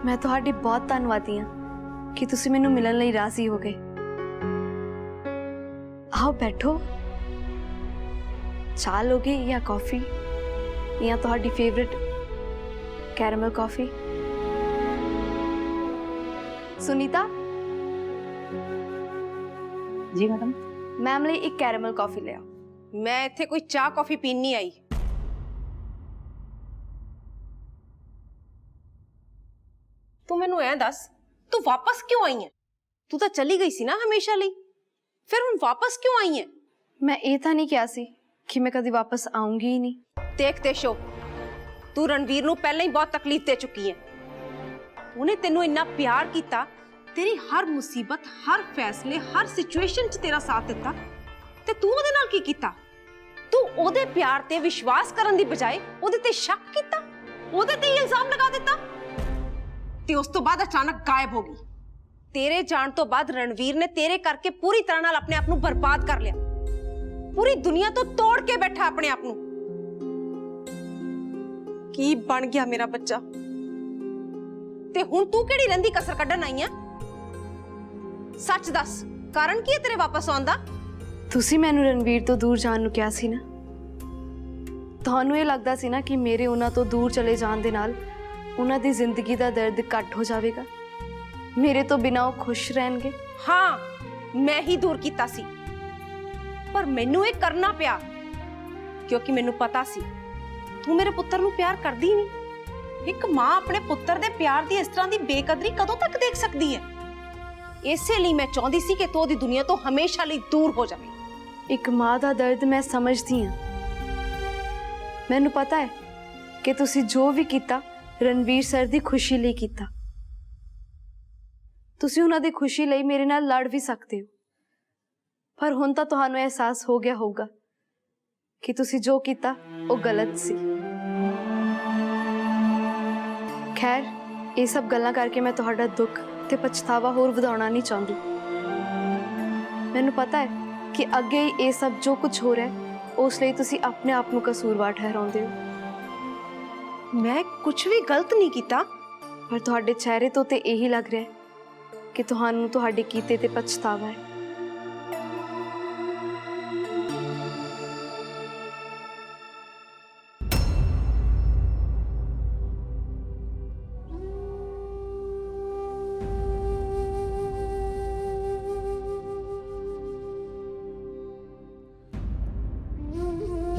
मैं तुहाडी बहुत धन्नवादी हाँ कि तुसी मैनू मिलन लई राजी हो गए। आओ बैठो, चाह लोगे या कॉफी या तुहाडी favourite caramel coffee? Sunita ji madam. Ma'am लिए एक कैरेमल कॉफी ले आओ। मैं इत्थे कोई चाह कॉफी पीन नहीं आई। तू मैनू ऐ दस, तू वापस क्यों आई है? तू तो चली गई सी ना हमेशा ਲਈ, फिर हुण वापस क्यों आई है? मैं ये तो नहीं कहा सी कि मैं कभी वापस आऊंगी ही नहीं। देख तेशो, तू रणवीर नू पहले ही बहुत तकलीफ दे चुकी है। उन्हें तेनू इन्ना प्यार किया, तेरी हर मुसीबत, हर फैसले, हर सिचुएशन च तेरा साथ दिता, ते तू ओदे नाल की कीता? तू ओदे प्यार ते विश्वास करन दी बजाय ओदे ते शक कीता, ओदे ते इल्जाम लगा दिता, ते उस तो बाद अचानक गायब हो गई। तेरे जान तो बाद रणवीर ने तेरे करके पूरी तरह नाल अपने आप नू बर्बाद कर लिया, पूरी दुनिया तो तोड़ के बैठा अपने आप नू। की बन गया मेरा बच्चा? ते हुण तू केड़ी रंदी कसर कड्ढन आई है? सच दस, कारण की है तेरे वापस आउण दा? तुसी मैनू रणवीर तो दूर जाण नू कहा सी ना, तुहानू ये लगदा सी ना कि मेरे उन्हां तो दूर चले जाण दे नाल उन्हां दी जिंदगी दा दर्द घट हो जाएगा, मेरे तो बिना वो खुश रहणगे। हाँ, मैं ही दूर कीता सी, पर मैनू ये करना पिया क्योंकि मैनू पता सी तू मेरे पुत्तर नू प्यार करदी नहीं। एक मां अपने पुत्तर दे प्यार दी इस तरह दी बेकदरी कदों तक देख सकदी है? इसलिए मैं चाहती सी कि तू दी दुनिया तो हमेशा लिए दूर हो जाए। एक मां दा दर्द मैं समझदी हाँ। मैनू पता है कि तुसी जो भी कीता रणवीर सर दी खुशी लई कीता। तुसी उन्हां दी खुशी लई मेरे नाल लड़ भी सकते हो, पर हुण तां तुहानू एहसास हो गया होगा कि तुसी जो कीता वो गलत सी। खैर, ये सब गल्लां करके मैं तुहाडा दुख ते पछतावा होर वधाउणा नहीं चाहती। मैनू पता है कि अगे ही ये सब जो कुछ हो रहा है उस लई तुसी अपने आप नू कसूरवार ठहराउंदे हो। मैं कुछ भी गलत नहीं किया, पर तुहाडे चेहरे तो ते यही लग रहा है कि तुहानू तुहाडे कीते ते पछतावा है।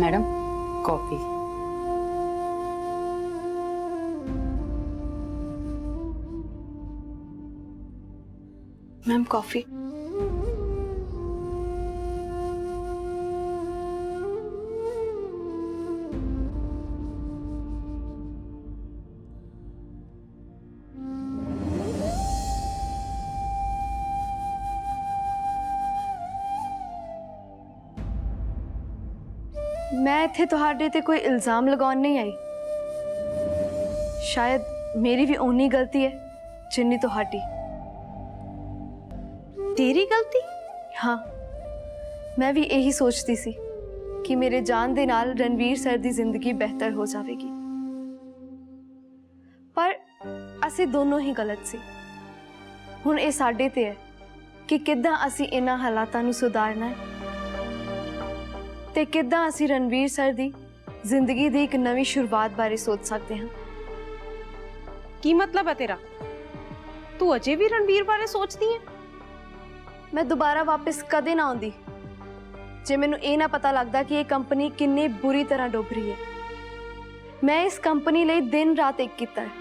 Madam coffee. Ma'am coffee. मैं इत्थे तुहाडे ते कोई इल्जाम लगाउण नहीं आई। शायद मेरी भी ओनी गलती है जिन्नी तुहाडी। तेरी गलती? हाँ, मैं भी यही सोचती सी कि मेरे जान दे नाल रणवीर सर दी जिंदगी बेहतर हो जाएगी, पर असी दोनों ही गलत सी। हुण ये साडे ते है कि किद्दां असी इन्हां हालातां नूं सुधारना है ते किद्दां असी रणवीर सर दी जिंदगी दी एक नवी शुरुआत बारे सोच सकते हैं। की मतलब है तेरा? तू अजे भी रणवीर बारे सोचती है? मैं दोबारा वापस कदे ना आउंदी जे मैनू ये ना पता लगता कि ये कंपनी कितनी बुरी तरह डुब रही है। मैं इस कंपनी लिए दिन रात एक किया है।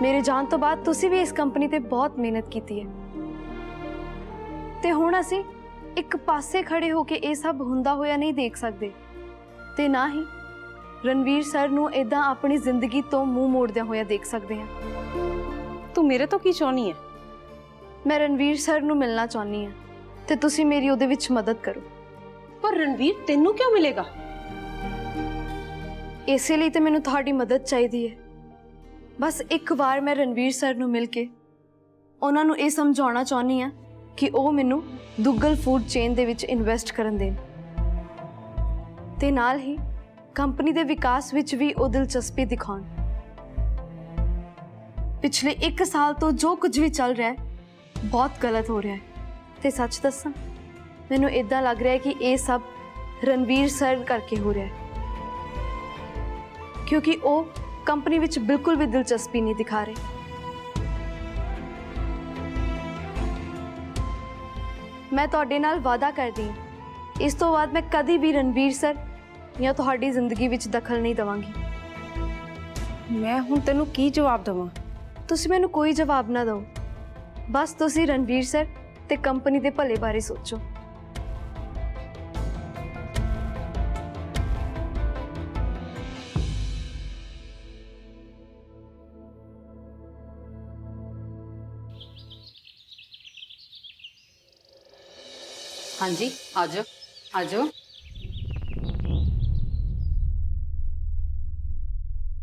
मेरे जान तो बाद तुसी भी इस कंपनी ते बहुत मेहनत की है ते हुण असी एक पासे खड़े होके ये सब हुंदा होया नहीं देख सकते ते ना ही रणवीर सर नू इदां अपनी जिंदगी तो मुंह मोड़दे होया देख सकते हैं। तू मेरे तो की चाहनी है? मैं रणवीर सर नू मिलना चाहनी हाँ ते तुसी मेरी उहदे विच मदद करो। पर रणवीर तेनू क्यों मिलेगा? इसलिए तो मैनू तुहाडी मदद चाहिए है। बस एक बार मैं रणवीर सर नू मिल के उन्हां नू ये समझाउणा चाहनी हाँ कि वो मैनू दुग्गल फूड चेन दे विच इन्वेस्ट करन देन ते नाल ही कंपनी दे विकास विच भी वो दिलचस्पी दिखाउण। ਪਿਛਲੇ 1 ਸਾਲ ਤੋਂ ਜੋ ਕੁਝ ਵੀ ਚੱਲ ਰਿਹਾ ਹੈ ਬਹੁਤ ਗਲਤ ਹੋ ਰਿਹਾ ਹੈ ਤੇ ਸੱਚ ਦੱਸਾਂ ਮੈਨੂੰ ਇਦਾਂ ਲੱਗ ਰਿਹਾ ਹੈ ਕਿ ਇਹ ਸਭ ਰਣਵੀਰ ਸਰ ਕਰਕੇ ਹੋ ਰਿਹਾ ਹੈ ਕਿਉਂਕਿ ਉਹ ਕੰਪਨੀ ਵਿੱਚ ਬਿਲਕੁਲ ਵੀ ਦਿਲਚਸਪੀ ਨਹੀਂ ਦਿਖਾ ਰਹੇ। ਮੈਂ ਤੁਹਾਡੇ ਨਾਲ ਵਾਅਦਾ ਕਰਦੀ ਹਾਂ ਇਸ ਤੋਂ ਬਾਅਦ ਮੈਂ ਕਦੀ ਵੀ ਰਣਵੀਰ ਸਰ ਜਾਂ ਤੁਹਾਡੀ ਜ਼ਿੰਦਗੀ ਵਿੱਚ ਦਖਲ ਨਹੀਂ ਦੇਵਾਂਗੀ। ਮੈਂ ਹੁਣ ਤੈਨੂੰ ਕੀ ਜਵਾਬ ਦੇਵਾਂ? ਤੁਸੀਂ ਮੈਨੂੰ ਕੋਈ ਜਵਾਬ ਨਾ ਦਿਓ, ਬਸ ਤੁਸੀਂ ਰਣਵੀਰ ਸਰ ਤੇ ਕੰਪਨੀ ਦੇ ਭਲੇ ਬਾਰੇ ਸੋਚੋ। हाँ जी, आ जाओ आ जाओ।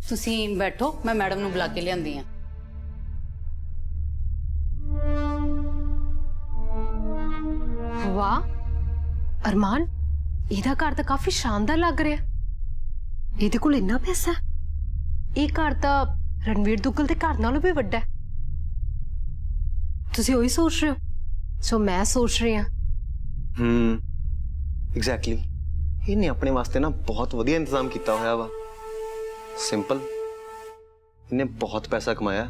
तुसी बैठो, मैं मैडम नूं बुला के लियांदी हां। वाह अरमान, ਇਹਦਾ ਘਰ ਤਾਂ ਕਾਫੀ ਸ਼ਾਨਦਾਰ ਲੱਗ ਰਿਹਾ। ਇਹਦੇ ਕੋਲ ਇੰਨਾ ਪੈਸਾ ਹੈ। ਇਹ ਘਰ ਤਾਂ ਰਣਵੀਰ ਦੁੱਗਲ ਦੇ ਘਰ ਨਾਲੋਂ ਵੀ ਵੱਡਾ ਹੈ। ਤੁਸੀਂ ਉਹੀ ਸੋਚ ਰਹੇ ਹੋ ਜੋ ਮੈਂ ਸੋਚ ਰਹੀ ਹਾਂ। ਐਗਜ਼ੈਕਟਲੀ ਇਹਨੇ ਆਪਣੇ ਵਾਸਤੇ ਨਾ ਬਹੁਤ ਵਧੀਆ ਇੰਤਜ਼ਾਮ ਕੀਤਾ ਹੋਇਆ ਵਾ। ਸਿੰਪਲ ਇਹਨੇ ਬਹੁਤ ਪੈਸਾ ਕਮਾਇਆ,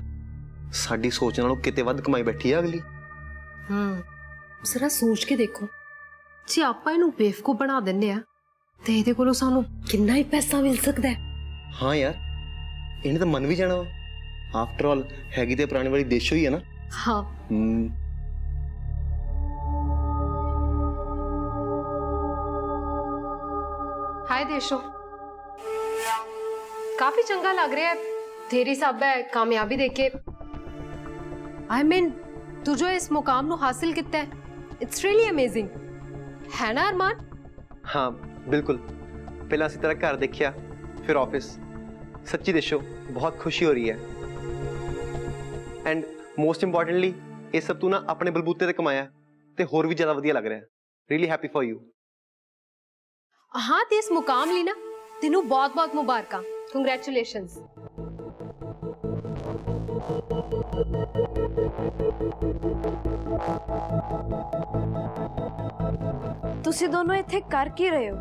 ਸਾਡੀ ਸੋਚ ਨਾਲੋਂ ਕਿਤੇ ਵੱਧ ਕਮਾਈ ਬੈਠੀ ਆ ਅਗਲੀ। ਜ਼ਰਾ ਸੋਚ ਕੇ ਦੇਖੋ, ਜੇ ਆਪਾਂ ਇਹਨੂੰ ਬੇਵਕੂਫ ਬਣਾ ਦਿੰਦੇ ਆ ਤੇ ਇਹਦੇ ਕੋਲੋਂ ਸਾਨੂੰ ਕਿੰਨਾ ਹੀ ਪੈਸਾ ਮਿਲ ਸਕਦਾ ਹੈ। ਹਾਂ ਯਾਰ ਇਹਨੇ ਤਾਂ ਮੰਨ ਵੀ ਜਾਣਾ ਵਾ। ਆਫਟਰ ਆਲ ਹੈਗੀ ਤੇ ਪੁਰਾਣੀ ਵਾਲੀ ਦੇਸ਼ੋ ਹੀ ਹੈ ਨਾ। ਹਾਂ हाय देशो, काफी चंगा लग रहा है। तेरी सब है कामयाबी देखे। आई मीन तू जो इस मुकाम नु हासिल किया है, इट्स रियली अमेजिंग, है ना अरमान? हाँ बिल्कुल। पहला असी तेरा घर देखिया, फिर ऑफिस। सच्ची देशो बहुत खुशी हो रही है। एंड मोस्ट इंपॉर्टेंटली ये सब तू ना अपने बलबूते ते कमाया ते होर भी ज्यादा वधिया लग रहा है। Really happy for you. हाँ ते इस मुकाम ली ना तेनू बहुत बहुत मुबारक। कंग्रेचुलेशंस। ਤੁਸੀਂ ਦੋਨੋਂ ਇੱਥੇ ਕਰ ਕੀ ਰਹੇ ਹੋ?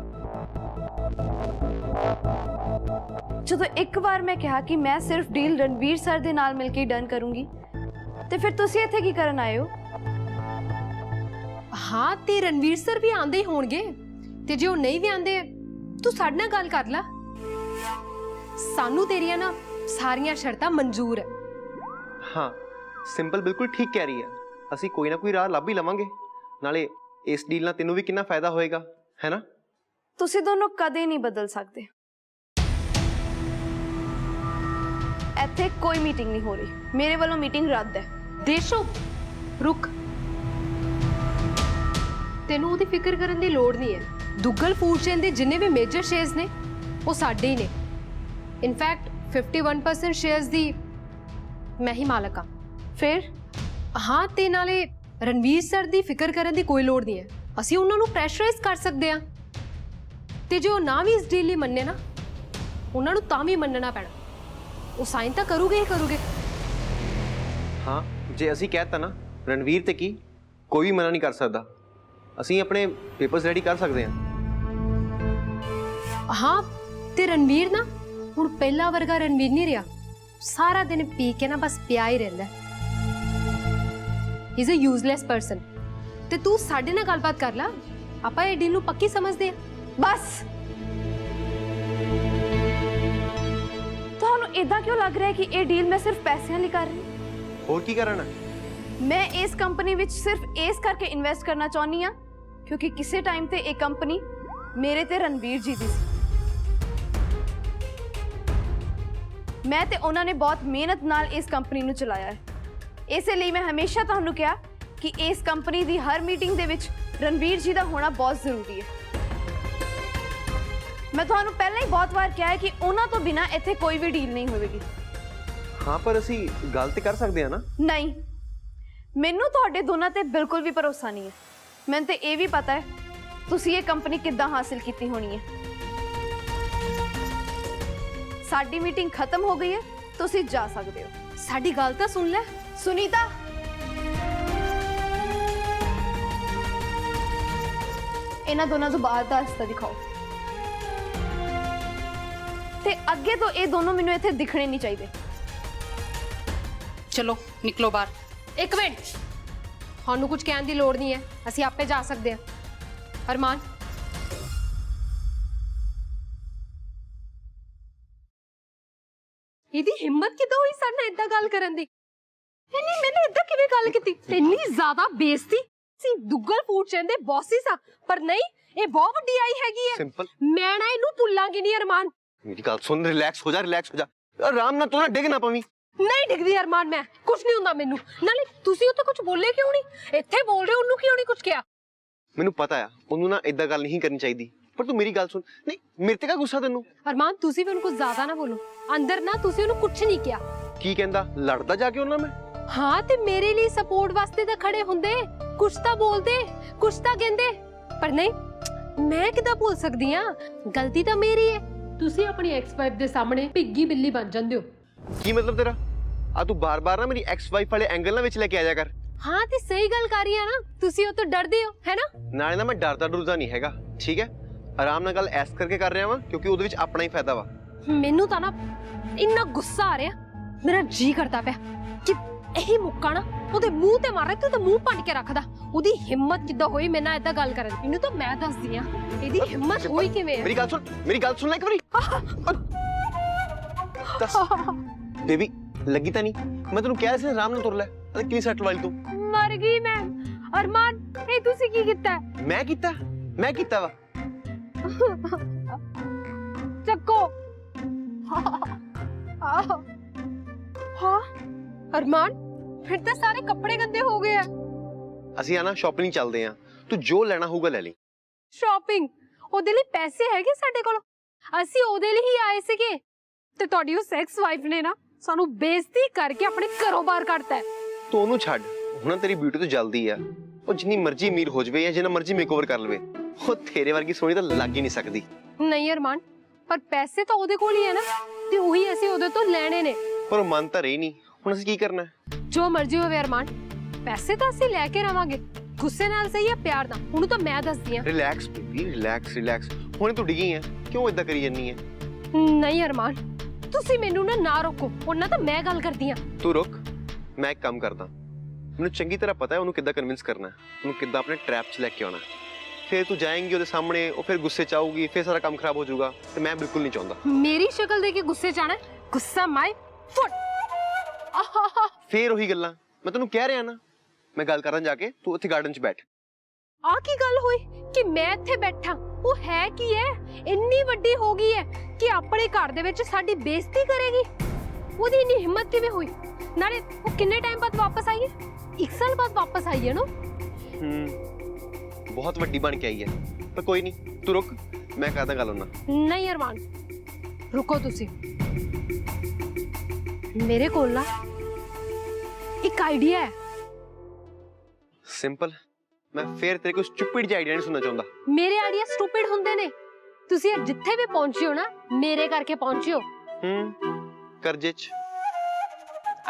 ਜਦੋਂ ਇੱਕ ਵਾਰ ਮੈਂ ਕਿਹਾ ਕਿ ਮੈਂ ਸਿਰਫ ਡੀਲ ਰਣਵੀਰ ਸਰ ਦੇ ਨਾਲ ਮਿਲ ਕੇ ਡਨ ਕਰੂੰਗੀ ਤੇ ਫਿਰ ਤੁਸੀਂ ਇੱਥੇ ਕੀ ਕਰਨ ਆਏ ਹੋ? हाँ ते रणवीर सर भी आंदे ही होणगे ते जे वो नहीं भी आंदे तू साडे नाल गल कर ला। सानू तेरियां ना सारियां शर्तां मंजूर है। हाँ सिंपल बिल्कुल ठीक कह रही है। ਅਸੀਂ ਕੋਈ ਨਾ ਕੋਈ ਰਾਹ ਲੱਭ ਹੀ ਲਵਾਂਗੇ। ਨਾਲੇ ਇਸ ਡੀਲ ਨਾਲ ਤੈਨੂੰ ਵੀ ਕਿੰਨਾ ਫਾਇਦਾ ਹੋਏਗਾ, ਹੈ ਨਾ? ਤੁਸੀਂ ਦੋਨੋਂ ਕਦੇ ਨਹੀਂ ਬਦਲ ਸਕਦੇ। ਇੱਥੇ ਕੋਈ ਮੀਟਿੰਗ ਨਹੀਂ ਹੋ ਰਹੀ। ਮੇਰੇ ਵੱਲੋਂ ਮੀਟਿੰਗ ਰੱਦ ਹੈ। देशो रुक, तेनू ਉਹਦੀ ਫਿਕਰ ਕਰਨ ਦੀ ਲੋੜ ਨਹੀਂ ਹੈ। ਦੁੱਗਲ ਫੂਡ ਚੇਨ ਦੇ ਜਿੰਨੇ ਵੀ ਮੇਜਰ ਸ਼ੇਅਰਸ ਨੇ ਉਹ ਸਾਡੇ ਹੀ ਨੇ। ਇਨਫੈਕਟ 51% ਸ਼ੇਅਰਸ ਦੀ ਮੈਂ ਹੀ ਮਾਲਕ ਹਾਂ। ਫਿਰ ਹਾਂ ਤੇ ਨਾਲੇ ਰਣਵੀਰ ਸਰ ਦੀ ਫਿਕਰ ਕਰਨ ਦੀ ਕੋਈ ਲੋੜ ਨਹੀਂ ਹੈ। ਅਸੀਂ ਉਹਨਾਂ ਨੂੰ ਪ੍ਰੈਸ਼ਰਾਈਜ਼ ਕਰ ਸਕਦੇ ਹਾਂ ਤੇ ਜੇ ਉਹ ਨਾ ਵੀ ਇਸ ਡੀਲ ਲਈ ਮੰਨੇ ਨਾ, ਉਹਨਾਂ ਨੂੰ ਤਾਂ ਵੀ ਮੰਨਣਾ ਪੈਣਾ। ਉਹ ਸਾਈਨ ਤਾਂ ਕਰੂਗੇ ਹੀ ਕਰੂਗੇ। ਹਾਂ ਜੇ ਅਸੀਂ ਕਹਿਤਾ ਨਾ ਰਣਵੀਰ ਤੇ ਕੀ ਕੋਈ ਵੀ ਮਨਾ ਨਹੀਂ ਕਰ ਸਕਦਾ। ਅਸੀਂ ਆਪਣੇ ਪੇਪਰਸ ਰੈਡੀ ਕਰ ਸਕਦੇ ਹਾਂ। ਹਾਂ ਤੇ ਰਣਵੀਰ ਨਾ ਹੁਣ ਪਹਿਲਾ ਵਰਗਾ ਰਣਵੀਰ ਨਹੀਂ ਰਿਹਾ। ਸਾਰਾ ਦਿਨ ਪੀ ਕੇ ਨਾ ਬਸ ਪਿਆ ਹੀ ਰਹਿੰਦਾ। He is a useless person. ਤੇ ਤੂੰ ਸਾਡੇ ਨਾਲ ਗੱਲਬਾਤ ਕਰ ਲੈ, ਆਪਾਂ ਇਹ ਡੀਲ ਨੂੰ ਪੱਕੀ ਸਮਝਦੇ ਹਾਂ। ਬਸ ਤੁਹਾਨੂੰ ਇਦਾਂ ਕਿਉਂ ਲੱਗ ਰਿਹਾ ਹੈ ਕਿ ਇਹ ਡੀਲ ਮੈਂ ਸਿਰਫ ਪੈਸਿਆਂ ਲਈ ਕਰ ਰਹੀ ਹਾਂ? ਹੋਰ ਕੀ ਕਰਨਾ? ਮੈਂ ਇਸ ਕੰਪਨੀ ਵਿੱਚ ਸਿਰਫ ਇਸ ਕਰਕੇ ਇਨਵੈਸਟ ਕਰਨਾ ਚਾਹੁੰਦੀ ਹਾਂ ਕਿਉਂਕਿ ਕਿਸੇ ਟਾਈਮ ਤੇ ਇਹ ਕੰਪਨੀ ਮੇਰੇ ਤੇ ਰਣਵੀਰ ਜੀ ਦੀ ਸੀ। ਮੈਂ ਤੇ ਉਹਨਾਂ ਨੇ ਬਹੁਤ ਮਿਹਨਤ ਨਾਲ ਇਸ ਕੰਪਨੀ ਨੂੰ ਚਲਾਇਆ ਹੈ। ਇਸੇ ਲਈ ਮੈਂ ਹਮੇਸ਼ਾ ਤੁਹਾਨੂੰ ਕਿਹਾ ਕਿ ਇਸ ਕੰਪਨੀ ਦੀ ਹਰ ਮੀਟਿੰਗ ਦੇ ਵਿੱਚ ਰਣਵੀਰ ਜੀ ਦਾ ਹੋਣਾ ਬਹੁਤ ਜ਼ਰੂਰੀ ਹੈ। ਮੈਂ ਤੁਹਾਨੂੰ ਪਹਿਲਾਂ ਹੀ ਬਹੁਤ ਵਾਰ ਕਿਹਾ ਹੈ ਕਿ ਉਹਨਾਂ ਤੋਂ ਬਿਨਾਂ ਇੱਥੇ ਕੋਈ ਵੀ ਡੀਲ ਨਹੀਂ ਹੋਵੇਗੀ। ਹਾਂ ਪਰ ਅਸੀਂ ਗੱਲ ਤੇ ਕਰ ਸਕਦੇ ਹਾਂ ਨਾ। ਨਹੀਂ, ਮੈਨੂੰ ਤੁਹਾਡੇ ਦੋਨਾਂ ਤੇ ਬਿਲਕੁਲ ਵੀ ਭਰੋਸਾ ਨਹੀਂ ਹੈ। ਮੈਨੂੰ ਤੇ ਇਹ ਵੀ ਪਤਾ ਹੈ ਤੁਸੀਂ ਇਹ ਕੰਪਨੀ ਕਿੱਦਾਂ ਹਾਸਿਲ ਕੀਤੀ ਹੋਣੀ ਹੈ। ਸਾਡੀ ਮੀਟਿੰਗ ਖਤਮ ਹੋ ਗਈ ਹੈ, ਤੁਸੀਂ ਜਾ ਸਕਦੇ ਹੋ। ਸਾਡੀ ਗੱਲ ਤਾਂ ਸੁਣ ਲੈ। ਸੁਨੀਤਾ, ਇਹਨਾਂ ਦੋਨਾਂ ਤੋਂ ਬਾਹਰ ਦਾ ਰਸਤਾ ਦਿਖਾਓ ਤੇ ਅੱਗੇ ਤੋਂ ਇਹ ਦੋਨੋਂ ਮੈਨੂੰ ਇੱਥੇ ਦਿਖਣੇ ਨਹੀਂ ਚਾਹੀਦੇ। ਚਲੋ ਨਿਕਲੋ ਬਾਹਰ। ਇੱਕ ਮਿੰਟ, ਤੁਹਾਨੂੰ ਕੁਝ ਕਹਿਣ ਦੀ ਲੋੜ ਨਹੀਂ ਹੈ, ਅਸੀਂ ਆਪੇ ਜਾ ਸਕਦੇ ਹਾਂ। ਅਰਮਾਨ, ਇਹਦੀ ਹਿੰਮਤ ਕਿਦੋਂ ਹੋਈ ਸਾਡੇ ਨਾਲ ਏਦਾਂ ਗੱਲ ਕਰਨ ਦੀ? ਇਹਨੇ ਮੈਨੂੰ ਏਦਾਂ ਕਿਵੇਂ ਗੱਲ ਕੀਤੀ? ਇੰਨੀ ਜ਼ਿਆਦਾ ਬੇਇੱਜ਼ਤੀ ਸੀ। ਦੁੱਗਲ ਫੂਡ ਚੇਨ ਦੇ ਬੌਸੀ ਸਾਂ, ਪਰ ਨਹੀਂ, ਇਹ ਬਹੁਤ ਵੱਡੀ ਆਈ ਹੈਗੀ ਹੈ। ਸਿੰਪਲ, ਮੈਂ ਨਾ ਇਹਨੂੰ ਭੁੱਲਾਂਗੀ ਨਹੀਂ ਅਰਮਾਨ। ਮੇਰੀ ਗੱਲ ਸੁਣ, ਰਿਲੈਕਸ ਹੋ ਜਾ। ਆਰਾਮ ਨਾਲ, ਤੂੰ ਨਾ ਡਿੱਗ ਨਾ ਪਵੀਂ। ਨਹੀਂ ਡਿੱਗਦੀ ਅਰਮਾਨ, ਮੈਂ ਕੁਝ ਨਹੀਂ ਹੁੰਦਾ ਮੈਨੂੰ। ਨਾਲੇ ਤੁਸੀਂ ਉੱਥੇ ਕੁਝ ਬੋਲੇ ਕਿਉਂ ਨਹੀਂ? ਇੱਥੇ ਬੋਲ ਰਹੇ ਹੋ, ਉਹਨੂੰ ਕਿਉਂ ਨਹੀਂ ਕੁਝ ਕਿਹਾ? ਮੈਨੂੰ ਪਤਾ ਆ ਉਹਨੂੰ ਨਾ ਇਦਾਂ ਗੱਲ ਨਹੀਂ ਕਰਨੀ ਚਾਹੀਦੀ, ਪਰ ਤੂੰ ਮੇਰੀ ਗੱਲ ਸੁਣ। ਨਹੀਂ, ਮੇਰੇ ਤੇ ਕਾ ਗੁੱਸਾ ਤੈਨੂੰ? ਅਰਮਾਨ, ਤੁਸੀਂ ਵੀ ਉਹਨੂੰ ਕੁਝ ਜ਼ਿਆਦਾ ਨਾ ਬੋਲੋ। ਅੰਦਰ ਨਾ ਤੁਸੀਂ ਉਹਨੂੰ ਕੁਝ ਨਹੀਂ ਕਿਹਾ। ਕੀ ਕਹਿੰਦਾ? ਲੜਦਾ ਜਾ ਕੇ ਉਹਨਾਂ ਮੈਂ? ਹਾਂ, ਤੇ ਮੇਰੇ ਲਈ ਸਪੋਰਟ ਵਾਸਤੇ ਤਾਂ ਖੜੇ ਹੁੰਦੇ, ਕੁਝ ਤਾਂ ਬੋਲਦੇ, ਕੁਝ ਤਾਂ ਕਹਿੰਦੇ। ਪਰ ਨਹੀਂ, ਮੈਂ ਕਿੱਦਾਂ ਭੁੱਲ ਸਕਦੀ ਆ? ਗਲਤੀ ਤਾਂ ਮੇਰੀ ਹੈ। ਤੁਸੀਂ ਆਪਣੀ ਐਕਸ ਵਾਈਫ ਦੇ ਸਾਹਮਣੇ ਭਿੱਗੀ ਬਿੱਲੀ ਬਣ ਜਾਂਦੇ ਹੋ। ਕੀ ਮਤਲਬ ਤੇਰਾ? ਆ ਤੂੰ ਬਾਰ-ਬਾਰ ਨਾ ਮੇਰੀ ਐਕਸ ਵਾਈਫ ਵਾਲੇ ਐਂਗਲ ਨਾਲ ਵਿੱਚ ਲੈ ਕੇ ਆ ਜਾ ਕਰ। ਹਾਂ, ਤੇ ਸਹੀ ਗੱਲ ਕਰ ਰਹੀ ਆ ਨਾ। ਤੁਸੀਂ ਉਹ ਤੋਂ ਡਰਦੇ ਹੋ, ਹੈ ਨਾ? ਨਾਲੇ ਨਾ ਮੈਂ ਡਰਦਾ ਡਰਦਾ ਨਹੀਂ ਹੈਗਾ, ਠੀਕ ਹੈ? ਆਰਾਮ ਨਾਲ ਗੱਲ ਐਸ ਕਰਕੇ ਕਰ ਰਿਹਾ ਵਾਂ, ਕਿਉਂਕਿ ਉਹਦੇ ਵਿੱਚ ਆਪਣਾ ਹੀ ਫਾਇਦਾ ਵਾ। ਮੈਨੂੰ ਤਾਂ ਨਾ ਇੰਨਾ ਗੁੱਸਾ ਆ ਰਿਹਾ, ਮੇਰਾ ਜੀ ਕਰਦਾ ਪਿਆ ਕਿ ਇਹੀ ਮੁੱਕਾ ਨਾ ਉਹਦੇ ਮੂੰਹ ਤੇ ਮਾਰੇ ਤੇ ਮੂੰਹ ਭੰਨ ਕੇ ਰੱਖਦਾ। ਉਹਦੀ ਹਿੰਮਤ ਕਿੱਦਾਂ ਹੋਈ ਮੇਰੇ ਨਾਲ ਏਦਾਂ ਗੱਲ ਕਰਨ ਦੀ? ਇਹਨੂੰ ਤਾਂ ਮੈਂ ਦੱਸਦੀ ਆ ਇਹਦੀ ਹਿੰਮਤ ਹੋਈ ਕਿਵੇਂ ਹੈ। ਮੇਰੀ ਗੱਲ ਸੁਣ ਲੈ ਇੱਕ ਵਾਰੀ। ਦੱਸ ਬੇਬੀ, ਲੱਗੀ ਤਾਂ ਨਹੀਂ? ਮੈਂ ਤੈਨੂੰ ਕਿਹਾ ਸੀ ਆਰਾਮ ਨਾਲ ਤੁਰ ਲੈ। ਅਰੇ ਕਿੰਨੀ ਸੱਟ ਵਾਲੀ ਤੂੰ? ਮਰ ਗਈ ਮੈਂ। ਅਰਮਾਨ, ਇਹ ਤੁਸੀਂ ਕੀ ਕੀਤਾ? ਮੈਂ ਕੀਤਾ ਵਾ। ਚੱਕੋ। ਹਾਂ ਅਰਮਾਨ, ਫਿਰ ਤਾਂ ਸਾਰੇ ਕੱਪੜੇ ਗੰਦੇ ਹੋ ਗਏ ਆ। ਅਸੀਂ ਆ ਨਾ ਸ਼ਾਪਿੰਗ ਚੱਲਦੇ ਆ, ਤੂੰ ਜੋ ਲੈਣਾ ਹੋਊਗਾ ਲੈ ਲਈ। ਸ਼ਾਪਿੰਗ? ਉਹਦੇ ਲਈ ਪੈਸੇ ਹੈਗੇ ਸਾਡੇ ਕੋਲ? ਅਸੀਂ ਉਹਦੇ ਲਈ ਹੀ ਆਏ ਸੀਗੇ, ਤੇ ਤੁਹਾਡੀ ਉਹ ਸੈਕਸ ਵਾਈਫ ਨੇ ਨਾ ਸਾਨੂੰ ਬੇਇੱਜ਼ਤੀ ਕਰਕੇ ਆਪਣੇ ਘਰੋਂ ਬਾਹਰ ਕੱਢਤਾ ਹੈ। ਤੂੰ ਉਹਨੂੰ ਛੱਡ, ਹੁਣ ਤੇਰੀ ਬਿਊਟੀ ਤੋਂ ਜਲਦੀ ਆ। ਉਹ ਜਿੰਨੀ ਮਰਜ਼ੀ ਅਮੀਰ ਹੋ ਜਾਵੇ ਜਾਂ ਜਿੰਨਾ ਮਰਜ਼ੀ ਮੇਕਓਵਰ ਕਰ ਲਵੇ, ਉਹ ਤੇਰੇ ਵਰਗੀ ਸੋਹਣੀ ਤਾਂ ਲੱਗ ਹੀ ਨਹੀਂ ਸਕਦੀ। ਨਹੀਂ ਅਰਮਾਨ, ਪਰ ਪੈਸੇ ਤਾਂ ਉਹਦੇ ਕੋਲ ਹੀ ਹੈ ਨਾ, ਤੇ ਉਹੀ ਅਸੀਂ ਉਹਦੇ ਤੋਂ ਲੈਣੇ ਨੇ। ਪਰ ਉਹ ਮਨ ਤਾਂ ਰਹੀ ਨਹੀਂ, ਹੁਣ ਅਸੀਂ ਕੀ ਕਰਨਾ? ਜੋ ਮਰਜ਼ੀ ਹੋਵੇ ਅਰਮਾਨ, ਪੈਸੇ ਤਾਂ ਅਸੀਂ ਲੈ ਕੇ ਰਵਾਂਗੇ, ਗੁੱਸੇ ਨਾਲ ਸਹੀ ਜਾਂ ਪਿਆਰ ਨਾਲ। ਉਹਨੂੰ ਤਾਂ ਮੈਂ ਦੱਸਦੀ ਆ। Relax baby, relax. ਹੁਣ ਤੂੰ ਡਿੱਗੀ ਆ, ਕਿਉਂ ਇਦਾਂ ਕਰੀ ਜੰਨੀ ਹੈ? ਨਹੀਂ ਅਰਮਾਨ, ਤੁਸੀਂ ਮੈਨੂੰ ਨਾ ਰੋਕੋ, ਉਹਨਾਂ ਤਾਂ ਮੈਂ ਗੱਲ ਕਰਦੀ ਆ। ਤੂੰ ਰੁਕ, ਮੈਂ ਇੱਕ ਕੰਮ ਕਰਦਾ। ਮੈਨੂੰ ਚੰਗੀ ਤਰ੍ਹਾਂ ਪਤਾ ਹੈ ਉਹਨੂੰ ਕਿੱਦਾਂ ਕਨਵਿੰਸ ਕਰਨਾ ਹੈ, ਉਹਨੂੰ ਕਿੱਦਾਂ ਆਪਣੇ ਟ੍ਰੈਪ 'ਚ ਲੈ ਕੇ ਆਉਣਾ। ਫਿਰ ਤੂੰ ਜਾਏਂਗੀ ਉਹਦੇ ਸਾਹਮਣੇ, ਉਹ ਫਿਰ ਗੁੱਸੇ 'ਚ ਆਊਗੀ, ਫਿਰ ਸਾਰਾ ਕੰਮ ਖਰਾਬ ਹੋ ਜਾਊਗਾ, ਤੇ ਮੈਂ ਬਿਲਕੁਲ ਨਹੀਂ ਚਾਹੁੰਦਾ। ਮੇਰੀ ਸ਼ਕਲ ਦੇਖ ਕੇ ਗੁੱਸੇ 'ਚ ਆਣਾ? ਗੁੱਸਾ ਮਾਈ ਫੁੱਟ। ਫੇਰ ਉਹੀ ਗੱਲਾਂ, ਮੈਂ ਤੈਨੂੰ ਕਹਿ ਰਿਹਾ ਨਾ, ਮੈਂ ਗੱਲ ਕਰਨ ਜਾ ਕੇ, ਤੂੰ ਉੱਥੇ ਗਾਰਡਨ 'ਚ ਬੈਠ। ਆ ਕੀ ਗੱਲ ਹੋਈ ਕਿ ਮੈਂ ਇੱਥੇ ਬੈਠਾ? ਉਹ ਹੈ ਕੀ ਹੈ? ਇੰਨੀ ਵੱਡੀ ਹੋ ਗਈ ਹੈ ਕਿ ਆਪਣੇ ਘਰ ਦੇ ਵਿੱਚ ਸਾਡੀ ਬੇਇੱਜ਼ਤੀ ਕਰੇਗੀ? ਉਹਦੀ ਇੰਨੀ ਹਿੰਮਤ ਕਿਵੇਂ ਹੋਈ? ਨਾਲੇ ਉਹ ਕਿੰਨੇ ਟਾਈਮ ਬਾਅਦ ਵਾਪਸ ਆਈ ਹੈ? 1 ਸਾਲ ਬਾਅਦ ਵਾਪਸ ਆਈ ਹੈ ਨਾ? ਬਹੁਤ ਵੱਡੀ ਬਣ ਕੇ ਆਈ ਹੈ, ਪਰ ਕੋਈ ਨਹੀਂ, ਤੂੰ ਰੁਕ, ਮੈਂ ਕਰਦਾ ਗੱਲ ਉਹਨਾਂ। ਨਹੀਂ ਅਰਮਾਨ, ਰੁਕੋ ਤੁਸੀਂ। ਮੇਰੇ ਕੋਲ ਨਾ ਇੱਕ ਆਈਡੀਆ ਹੈ। ਸਿੰਪਲ। ਮੈਂ ਫੇਰ ਤੇਰੇ ਕੋਲ ਸਟੂਪਿਡ ਜਿਹਾ ਆਈਡੀਆ ਨਹੀਂ ਸੁਣਨਾ ਚਾਹੁੰਦਾ। ਮੇਰੇ ਆਈਡੀਆ ਸਟੂਪਿਡ ਹੁੰਦੇ ਨੇ। ਤੁਸੀਂ ਜਿੱਥੇ ਵੀ ਪਹੁੰਚੇ ਹੋ ਨਾ, ਮੇਰੇ ਕਰਕੇ ਪਹੁੰਚੇ ਹੋ। ਕਰਜ਼ੇ 'ਚ।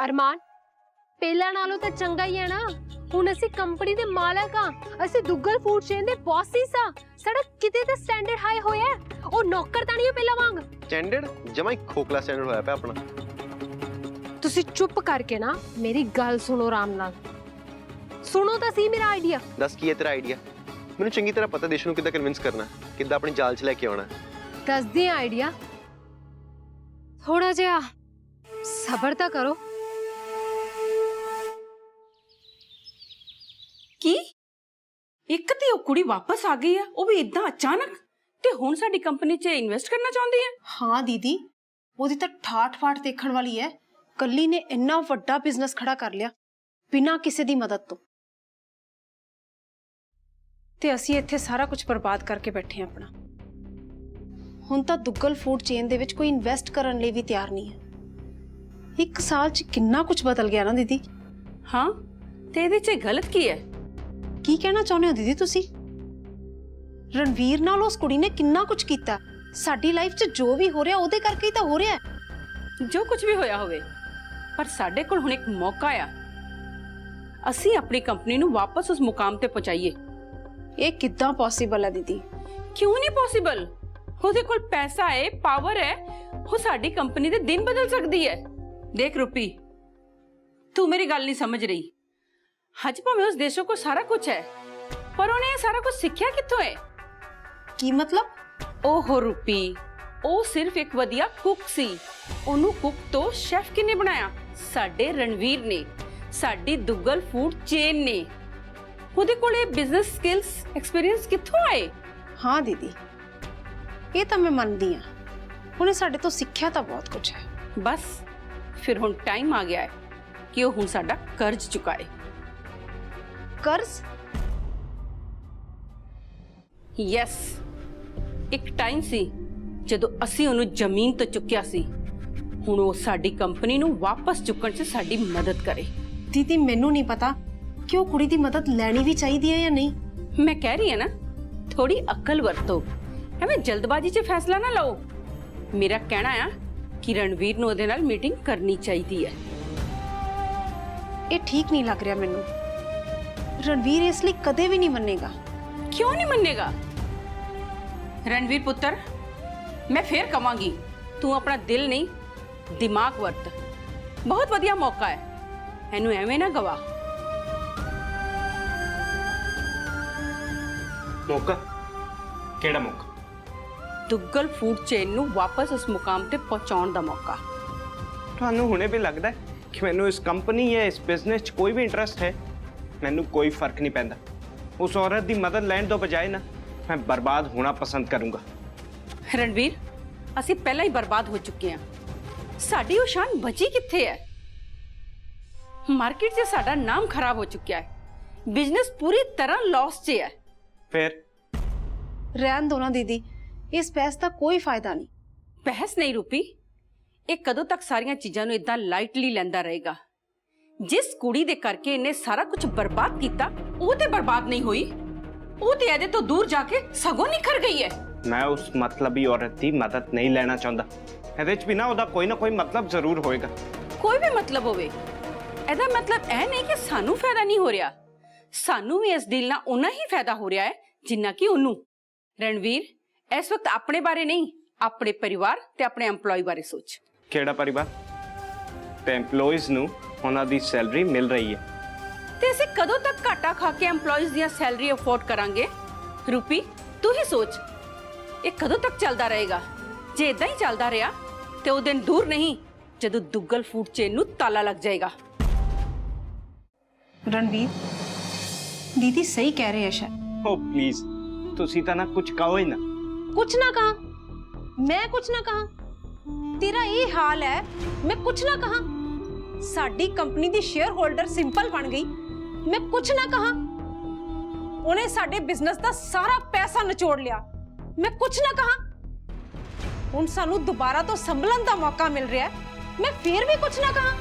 ਅਰਮਾਨ, ਪਹਿਲਾਂ ਨਾਲੋਂ ਤਾਂ ਚੰਗਾ ਹੀ ਹੈ ਨਾ। ਹੁਣ ਅਸੀਂ ਕੰਪਨੀ ਦੇ ਮਾਲਕ ਆ, ਅਸੀਂ ਦੁੱਗਲ ਫੂਡ ਚੇਨ ਦੇ ਬੌਸ ਹੀ ਸਾਂ। ਸਾਡਾ ਕਿਤੇ ਤਾਂ ਸਟੈਂਡਰਡ ਹਾਈ ਹੋਇਆ। ਉਹ ਨੌਕਰ ਤਾਂ ਨਹੀਂ ਪਹਿਲਾਂ ਵਾਂਗ। ਸਟੈਂਡਰਡ ਜਮਾ ਹੀ ਖੋਖਲਾ ਸਟੈਂਡਰਡ ਹੋਇਆ ਪਿਆ ਆਪਣਾ। ਤੁਸੀਂ ਚੁੱਪ ਕਰਕੇ ਨਾ ਮੇਰੀ ਗੱਲ ਸੁਣੋ ਆਰਾਮ ਨਾਲ। ਸੁਣੋ ਤਾਂ ਸਹੀ ਮੇਰਾ ਆਈਡੀਆ। ਦੱਸ ਕੀ ਹੈ ਤੇਰਾ ਆਈਡੀਆ? ਮੈਨੂੰ ਚੰਗੀ ਤਰ੍ਹਾਂ ਪਤਾ ਦੇਸ਼ ਨੂੰ ਕਿੱਦਾਂ ਕਨਵਿੰਸ ਕਰਨਾ, ਕਿੱਦਾਂ ਆਪਣੀ ਜਾਲ 'ਚ ਲੈ ਕੇ ਆਉਣਾ। ਦੱਸਦੇ ਆ ਆਈਡੀਆ, ਥੋੜਾ ਜਿਹਾ ਸਬਰ ਤਾਂ ਕਰੋ। ਕੀ ਇੱਕ ਤੇ ਉਹ ਕੁੜੀ ਵਾਪਸ ਆ ਗਈ ਆ, ਉਹ ਵੀ ਇਦਾਂ ਅਚਾਨਕ, ਤੇ ਹੁਣ ਸਾਡੀ ਕੰਪਨੀ 'ਚ ਇਨਵੈਸਟ ਕਰਨਾ ਚਾਹੁੰਦੀ ਹੈ? ਹਾਂ ਦੀਦੀ, ਉਹਦੀ ਤਾਂ ਠਾਠ ਫਾਟ ਦੇਖਣ ਵਾਲੀ ਹੈ। ਕੱਲੀ ਨੇ ਇੰਨਾ ਵੱਡਾ ਬਿਜ਼ਨਸ ਖੜਾ ਕਰ ਲਿਆ ਬਿਨਾਂ ਕਿਸੇ ਦੀ ਮਦਦ ਤੋਂ, ਤੇ ਅਸੀਂ ਇੱਥੇ ਸਾਰਾ ਕੁਝ ਬਰਬਾਦ ਕਰਕੇ ਬੈਠੇ ਹਾਂ ਆਪਣਾ। ਹੁਣ ਤਾਂ ਦੁੱਗਲ ਫੂਡ ਚੇਨ ਦੇ ਵਿੱਚ ਕੋਈ ਇਨਵੈਸਟ ਕਰਨ ਲਈ ਵੀ ਤਿਆਰ ਨਹੀਂ ਹੈ। 1 ਸਾਲ 'ਚ ਕਿੰਨਾ ਕੁਝ ਬਦਲ ਗਿਆ ਨਾ ਦੀਦੀ। ਹਾਂ, ਤੇ ਇਹਦੇ 'ਚ ਗਲਤ ਕੀ ਹੈ? ਕੀ ਕਹਿਣਾ ਚਾਹੁੰਦੇ ਹੋ ਦੀਦੀ ਤੁਸੀਂ? ਰਣਵੀਰ ਨਾਲ ਉਸ ਕੁੜੀ ਨੇ ਕਿੰਨਾ ਕੁਝ ਕੀਤਾ। ਸਾਡੀ ਲਾਈਫ 'ਚ ਜੋ ਵੀ ਹੋ ਰਿਹਾ ਉਹਦੇ ਕਰਕੇ ਹੀ ਤਾਂ ਹੋ ਰਿਹਾ ਹੈ। ਜੋ ਕੁਝ ਵੀ ਹੋਇਆ ਹੋਵੇ, ਪਰ ਸਾਡੇ ਕੋਲ ਹੁਣ ਇੱਕ ਮੌਕਾ ਆ, ਅਸੀਂ ਆਪਣੀ ਕੰਪਨੀ ਨੂੰ ਵਾਪਸ ਉਸ ਮੁਕਾਮ ਤੇ ਪਹੁੰਚਾਈਏ। ਇਹ ਕਿੱਦਾਂ ਪੋਸੀਬਲ ਹੈ ਦੀਦੀ? ਕਿਉਂ ਨਹੀਂ ਪੋਸੀਬਲ? ਉਹਦੇ ਕੋਲ ਪੈਸਾ ਹੈ, ਪਾਵਰ ਹੈ, ਉਹ ਸਾਡੀ ਕੰਪਨੀ ਦੇ ਦਿਨ ਬਦਲ ਸਕਦੀ ਹੈ। ਦੇਖ ਰੂਪੀ, ਤੂੰ ਮੇਰੀ ਗੱਲ ਨਹੀਂ ਸਮਝ ਰਹੀ। ਹਜ ਭਾਵੇਂ ਉਸ ਦੇਸ਼ੋਂ ਕੋ ਸਾਰਾ ਕੁਝ ਹੈ, ਪਰ ਉਹਨੇ ਇਹ ਸਾਰਾ ਕੁਝ ਸਿੱਖਿਆ ਕਿੱਥੋਂ ਹੈ? ਕੀ ਮਤਲਬ? ਓਹੋ ਰੂਪੀ, ਉਹ ਸਿਰਫ ਇੱਕ ਵਧੀਆ ਕੁੱਕ ਸੀ। ਉਹਨੂੰ ਕੁੱਕ ਤੋਂ ਸ਼ੈਫ ਕਿਨੇ ਬਣਾਇਆ? ਸਾਡੇ ਰਣਵੀਰ ਨੇ, ਸਾਡੀ ਦੁੱਗਲ ਫੂਡ ਚੇਨ ਨੇ। ਉਹਦੇ ਕੋਲੇ ਬਿਜ਼ਨਸ ਸਕਿੱਲਸ, ਐਕਸਪੀਰੀਅੰਸ ਕਿੱਥੋਂ ਆਏ? ਹਾਂ ਦੀਦੀ, ਇਹ ਤਾਂ ਮੈਂ ਮੰਨਦੀ ਹਾਂ, ਉਹਨੇ ਸਾਡੇ ਤੋਂ ਸਿੱਖਿਆ ਤਾਂ ਬਹੁਤ ਕੁਝ ਹੈ। ਬਸ ਫਿਰ ਹੁਣ ਟਾਈਮ ਆ ਗਿਆ ਹੈ ਕਿ ਉਹ ਹੁਣ ਸਾਡਾ ਕਰਜ਼ ਚੁਕਾਏ। ਕਰਜ਼? ਯੈਸ, ਇੱਕ ਟਾਈਮ ਸੀ ਜਦੋਂ ਅਸੀਂ ਉਹਨੂੰ ਜ਼ਮੀਨ ਤੋਂ ਚੁੱਕਿਆ ਸੀ। ਹੁਣ ਉਹ ਸਾਡੀ ਕੰਪਨੀ ਨੂੰ ਵਾਪਸ ਚੁੱਕਣ 'ਚ ਸਾਡੀ ਮਦਦ ਕਰੇ। ਦੀਦੀ ਮੈਨੂੰ ਨਹੀਂ ਪਤਾ ਕਿ ਉਹ ਕੁੜੀ ਦੀ ਮਦਦ ਲੈਣੀ ਵੀ ਚਾਹੀਦੀ ਹੈ ਜਾਂ ਨਹੀਂ। ਮੈਂ ਕਹਿ ਰਹੀ ਹਾਂ ਨਾ, ਥੋੜੀ ਅਕਲ ਵਰਤੋ, ਐਵੇਂ ਜਲਦਬਾਜ਼ੀ 'ਚ ਫੈਸਲਾ ਨਾ ਲਓ। ਮੇਰਾ ਕਹਿਣਾ ਆ ਕਿ ਰਣਵੀਰ ਨੂੰ ਉਹਦੇ ਨਾਲ ਮੀਟਿੰਗ ਕਰਨੀ ਚਾਹੀਦੀ ਹੈ। ਇਹ ਠੀਕ ਨਹੀਂ ਲੱਗ ਰਿਹਾ ਮੈਨੂੰ। ਰਣਵੀਰ ਇਸ ਲਈ ਕਦੇ ਵੀ ਨਹੀਂ ਮੰਨੇਗਾ। ਕਿਉਂ ਨਹੀਂ ਮੰਨੇਗਾ? ਰਣਵੀਰ ਪੁੱਤਰ, ਮੈਂ ਫੇਰ ਕਵਾਂਗੀ, ਤੂੰ ਆਪਣਾ ਦਿਲ ਨਹੀਂ ਦਿਮਾਗ ਵਰਤ। ਬਹੁਤ ਵਧੀਆ ਮੌਕਾ ਹੈ, ਇਹਨੂੰ ਐਵੇਂ ਨਾ ਗਵਾ। ਮੌਕਾ? ਕਿਹੜਾ ਮੌਕਾ? ਦੁੱਗਲ ਫੂਡ ਚੇਨ ਨੂੰ ਵਾਪਸ ਉਸ ਮੁਕਾਮ ਤੇ ਪਹੁੰਚਾਉਣ ਦਾ ਮੌਕਾ। ਤੁਹਾਨੂੰ ਹੁਣੇ ਵੀ ਲੱਗਦਾ ਹੈ ਕਿ ਮੈਨੂੰ ਇਸ ਕੰਪਨੀ ਜਾਂ ਇਸ ਬਿਜ਼ਨਸ 'ਚ ਕੋਈ ਵੀ ਇੰਟਰਸਟ ਹੈ? ਮੈਨੂੰ ਕੋਈ ਫਰਕ ਨਹੀਂ ਪੈਂਦਾ। ਉਸ ਔਰਤ ਦੀ ਮਦਦ ਲੈਣ ਤੋਂ ਬਜਾਏ ਨਾ, ਮੈਂ ਬਰਬਾਦ ਹੋਣਾ ਪਸੰਦ ਕਰੂੰਗਾ। ਰਣਵੀਰ, ਅਸੀਂ ਪਹਿਲਾਂ ਹੀ ਬਰਬਾਦ ਹੋ ਚੁੱਕੇ ਹਾਂ। ਸਾਡੀ ਉਹ ਸ਼ਾਨ ਬਚੀ ਕਿੱਥੇ ਹੈ? ਮਾਰਕੀਟ 'ਚ ਸਾਡਾ ਨਾਮ ਖਰਾਬ ਹੋ ਚੁੱਕਿਆ ਹੈ। ਬਿਜ਼ਨਸ ਪੂਰੀ ਤਰ੍ਹਾਂ ਲਾਸ 'ਚ ਹੈ। ਫਿਰ ਰਹਿਣ ਦੋ ਨਾ ਦੀਦੀ, ਇਸ ਬਹਿਸ ਦਾ ਕੋਈ ਫਾਇਦਾ ਨਹੀਂ। ਬਹਿਸ ਨਹੀਂ ਰੂਪੀ, ਇਹ ਕਦੋਂ ਤੱਕ ਸਾਰੀਆਂ ਚੀਜ਼ਾਂ ਨੂੰ ਇਦਾਂ ਲਾਈਟਲੀ ਲੈਂਦਾ ਰਹੇਗਾ? ਜਿਸ ਕੁੜੀ ਦੇ ਕਰਕੇ ਇਹਨੇ ਸਾਰਾ ਕੁਝ ਬਰਬਾਦ ਕੀਤਾ, ਉਹ ਤੇ ਬਰਬਾਦ ਨਹੀਂ ਹੋਈ, ਉਹ ਤੇ ਇਹਦੇ ਤੋਂ ਦੂਰ ਜਾ ਕੇ ਸਗੋਂ ਨਿਖਰ ਗਈ ਹੈ। ਮੈਂ ਉਸ ਮਤਲਬੀ ਔਰਤ ਦੀ ਮਦਦ ਨਹੀਂ ਲੈਣਾ ਚਾਹੁੰਦਾ। ਇਹਦੇ 'ਚ ਵੀ ਨਾ ਉਹਦਾ ਕੋਈ ਨਾ ਕੋਈ ਮਤਲਬ ਜ਼ਰੂਰ ਹੋਏਗਾ। ਕੋਈ ਵੀ ਮਤਲਬ ਹੋਵੇ, ਇਹਦਾ ਮਤਲਬ ਇਹ ਨਹੀਂ ਕਿ ਸਾਨੂੰ ਫਾਇਦਾ ਨਹੀਂ ਹੋ ਰਿਹਾ। ਸਾਨੂੰ ਵੀ ਇਸ ਡੀਲ ਨਾਲ ਉਨਾ ਹੀ ਫਾਇਦਾ ਹੋ ਰਿਹਾ ਹੈ ਜਿੰਨਾ ਕਿ ਉਹਨੂੰ। ਰਣਵੀਰ, ਇਸ ਵਕਤ ਆਪਣੇ ਬਾਰੇ ਨਹੀਂ, ਆਪਣੇ ਪਰਿਵਾਰ ਤੇ ਆਪਣੇ EMPLOYE ਬਾਰੇ ਸੋਚ। ਕਿਹੜਾ ਪਰਿਵਾਰ? ਤੇ EMPLOYEES ਨੂੰ ਉਹਨਾਂ ਦੀ ਸੈਲਰੀ ਮਿਲ ਰਹੀ ਹੈ। ਤੇ ਅਸੀਂ ਕਦੋਂ ਤੱਕ ਘਾਟਾ ਖਾ ਕੇ EMPLOYEES ਦੀਆਂ ਸੈਲਰੀ ਅਫੋਰਡ ਕਰਾਂਗੇ? ਰੂਪੀ, ਤੂੰ ਹੀ ਸੋਚ, ਇਹ ਕਦੋਂ ਤੱਕ ਚੱਲਦਾ ਰਹੇਗਾ? ਜੇ ਇਦਾਂ ਹੀ ਚੱਲਦਾ ਰਿਹਾ ਤੇ ਉਹ ਦਿਨ ਦੂਰ ਨਹੀਂ ਜਦੋਂ ਦੁੱਗਲ ਫੂਡ ਚੇਨ ਨੂੰ ਤਾਲਾ ਲੱਗ ਜਾਏਗਾ। ਰਣਵੀਰ, ਦੀਦੀ ਸਹੀ ਕਹਿ ਰਹੇ ਹੈ ਸ਼ਾਇਦ। ਓ ਪਲੀਜ਼, ਤੁਸੀਂ ਤਾਂ ਨਾ ਕੁਝ ਕਹੋ ਹੀ ਨਾ। ਕੁਛ ਨਾ ਕਹਾ? ਮੈਂ ਕੁਛ ਨਾ ਕਹਾ? ਤੇਰਾ ਇਹ ਹਾਲ ਹੈ, ਮੈਂ ਕੁਛ ਨਾ ਕਹਾ? ਸਾਡੀ ਕੰਪਨੀ ਦੀ ਸ਼ੇਅਰ ਹੋਲਡਰ ਸਿੰਪਲ ਬਣ ਗਈ, ਮੈਂ ਕੁਛ ਨਾ ਕਹਾ? ਉਹਨੇ ਸਾਡੇ ਬਿਜ਼ਨਸ ਦਾ ਸਾਰਾ ਪੈਸਾ ਨਿਚੋੜ ਲਿਆ, ਮੈਂ ਕੁਛ ਨਾ ਕਹਾ? ਹੁਣ ਸਾਨੂੰ ਦੁਬਾਰਾ ਤੋਂ ਸੰਭਲਣ ਦਾ ਮੌਕਾ ਮਿਲ ਰਿਹਾ, ਮੈਂ ਫੇਰ ਵੀ ਕੁਛ ਨਾ ਕਹਾ?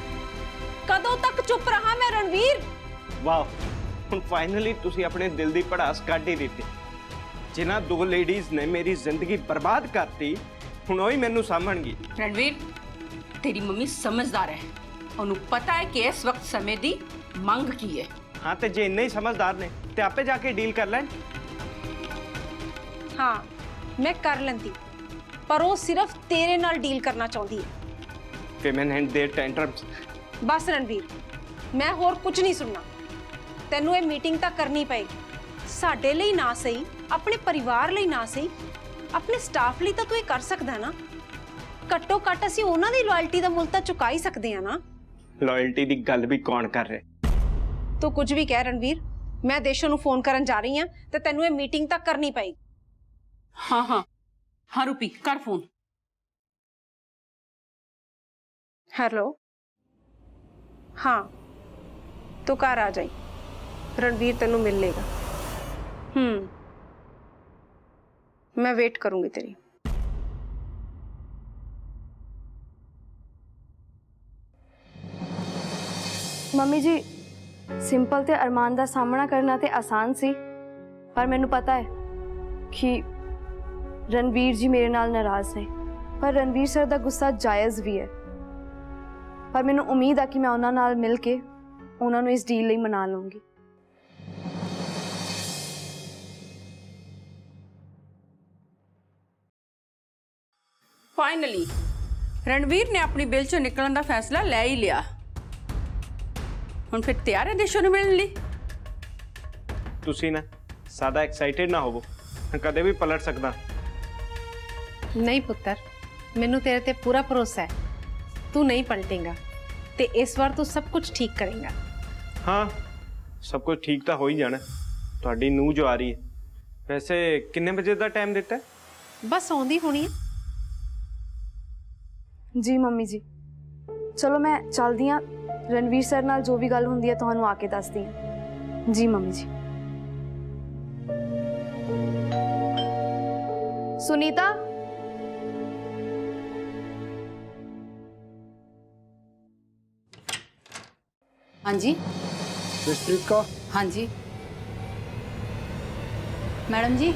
ਕਦੋਂ ਤੱਕ ਚੁੱਪ ਰਹਾ ਮੈਂ ਰਣਵੀਰ? ਵਾਹ, ਹੁਣ ਫਾਈਨਲੀ ਤੁਸੀਂ ਆਪਣੇ ਦਿਲ ਦੀ ਭੜਾਸ ਕੱਢ ਹੀ ਦਿੱਤੀ। ਜਿਨ੍ਹਾਂ ਦੋ ਲੇਡੀਜ਼ ਨੇ ਮੇਰੀ ਜ਼ਿੰਦਗੀ ਬਰਬਾਦ ਕਰਤੀ, ਹੁਣ ਉਹ ਹੀ ਮੈਨੂੰ ਸਾਂਭਣਗੀ। ਰਣਵੀਰ, ਤੇਰੀ ਮੰਮੀ ਸਮਝਦਾਰ ਹੈ, ਉਹਨੂੰ ਪਤਾ ਹੈ ਕਿ ਇਸ ਵਕਤ ਸਮੇਂ ਦੀ ਮੰਗ ਕੀ ਹੈ। ਹਾਂ, ਤੇ ਜੇ ਇੰਨੇ ਹੀ ਸਮਝਦਾਰ ਨੇ ਤੇ ਆਪੇ ਜਾ ਕੇ ਡੀਲ ਕਰ ਲੈਣ। ਹਾਂ, ਮੈਂ ਕਰ ਲੈਂਦੀ, ਪਰ ਉਹ ਸਿਰਫ ਤੇਰੇ ਨਾਲ ਡੀਲ ਕਰਨਾ ਚਾਹੁੰਦੀ ਹੈ। Women and their tantrums. ਬਸ ਰਣਵੀਰ, ਮੈਂ ਹੋਰ ਕੁਝ ਨਹੀਂ ਸੁਣਨਾ। ਤੈਨੂੰ ਇਹ ਮੀਟਿੰਗ ਤਾਂ ਕਰਨੀ ਪਏਗੀ। ਸਾਡੇ ਲਈ ਨਾ ਸਹੀ, ਆਪਣੇ ਪਰਿਵਾਰ ਲਈ ਨਾ ਸਹੀ, ਆਪਣੇ ਸਟਾਫ ਲਈ ਤਾਂ ਤੂੰ ਇਹ ਕਰ ਸਕਦਾ ਨਾ। ਘੱਟੋ ਘੱਟ ਅਸੀਂ ਉਹਨਾਂ ਦੀ ਲਾਇਲਟੀ ਦਾ ਮੁੱਲ ਤਾਂ ਚੁਕਾ ਹੀ ਸਕਦੇ ਆ ਨਾ। ਲਾਇਲਟੀ ਦੀ ਗੱਲ ਵੀ ਕੌਣ ਕਰ ਰਿਹਾ? ਤੂੰ ਕੁਝ ਵੀ ਕਹਿ ਰਣਵੀਰ, ਮੈਂ ਦੇਸ਼ੋਂ ਨੂੰ ਫੋਨ ਕਰਨ ਜਾ ਰਹੀ ਹਾਂ ਤੇ ਤੈਨੂੰ ਇਹ ਮੀਟਿੰਗ ਤਾਂ ਕਰਨੀ ਪਏਗੀ। ਹਾਂ ਹਾਂ ਹਾਂ ਰੂਪੀ, ਕਰ ਫੋਨ। ਹੈਲੋ, ਹਾਂ ਤੂੰ ਘਰ ਆ ਜਾਈ, ਰਣਵੀਰ ਤੈਨੂੰ ਮਿਲ ਲੇਗਾ। ਮੈਂ ਵੇਟ ਕਰੂੰਗੀ ਤੇਰੀ। ਮੰਮੀ ਜੀ, ਸਿੰਪਲ ਤੇ ਅਰਮਾਨ ਦਾ ਸਾਹਮਣਾ ਕਰਨਾ ਤੇ ਆਸਾਨ ਸੀ, ਪਰ ਮੈਨੂੰ ਪਤਾ ਹੈ ਕਿ ਰਣਵੀਰ ਜੀ ਮੇਰੇ ਨਾਲ ਨਾਰਾਜ਼ ਨੇ। ਪਰ ਰਣਵੀਰ ਸਰ ਦਾ ਗੁੱਸਾ ਜਾਇਜ਼ ਵੀ ਹੈ। ਪਰ ਮੈਨੂੰ ਉਮੀਦ ਆ ਕਿ ਮੈਂ ਉਹਨਾਂ ਨਾਲ ਮਿਲ ਕੇ ਉਹਨਾਂ ਨੂੰ ਇਸ ਡੀਲ ਲਈ ਮਨਾ ਲਵਾਂਗੀ। ਫਾਈਨਲੀ ਰਣਵੀਰ ਨੇ ਆਪਣੀ ਬਿੱਲ ਚੋਂ ਨਿਕਲਣ ਦਾ ਫੈਸਲਾ ਲੈ ਹੀ ਲਿਆ। ਹੁਣ ਫਿਰ ਤਿਆਰ ਹੈ ਦੇਸ਼ੋ ਨੂੰ ਮਿਲਣ ਲਈ। ਤੁਸੀਂ ਨਾ ਜ਼ਿਆਦਾ ਐਕਸਾਈਟਿਡ ਨਾ ਹੋਵੋ, ਮੈਂ ਕਦੇ ਵੀ ਪਲਟ ਸਕਦਾ। नहीं पुत्र, मैनू तेरे ते पूरा भरोसा है, तू नहीं पलटेगा ते इस बार तू सब कुछ ठीक करेगा। हाँ, सब कुछ ठीक तो हो ही जाना। ਤੁਹਾਡੀ ਨੂੰਹ जो आ रही है, वैसे किन्ने बजे का टाइम देता है? बस आउंदी होनी है। जी मम्मी जी, चलो मैं चलदी हाँ। रणवीर सर नाल जो भी गल हुंदी है तुहानू आके दसदी हाँ। जी मम्मी जी। सुनीता, हाँ जी। जसप्रीत का हाँ जी मैडम जी।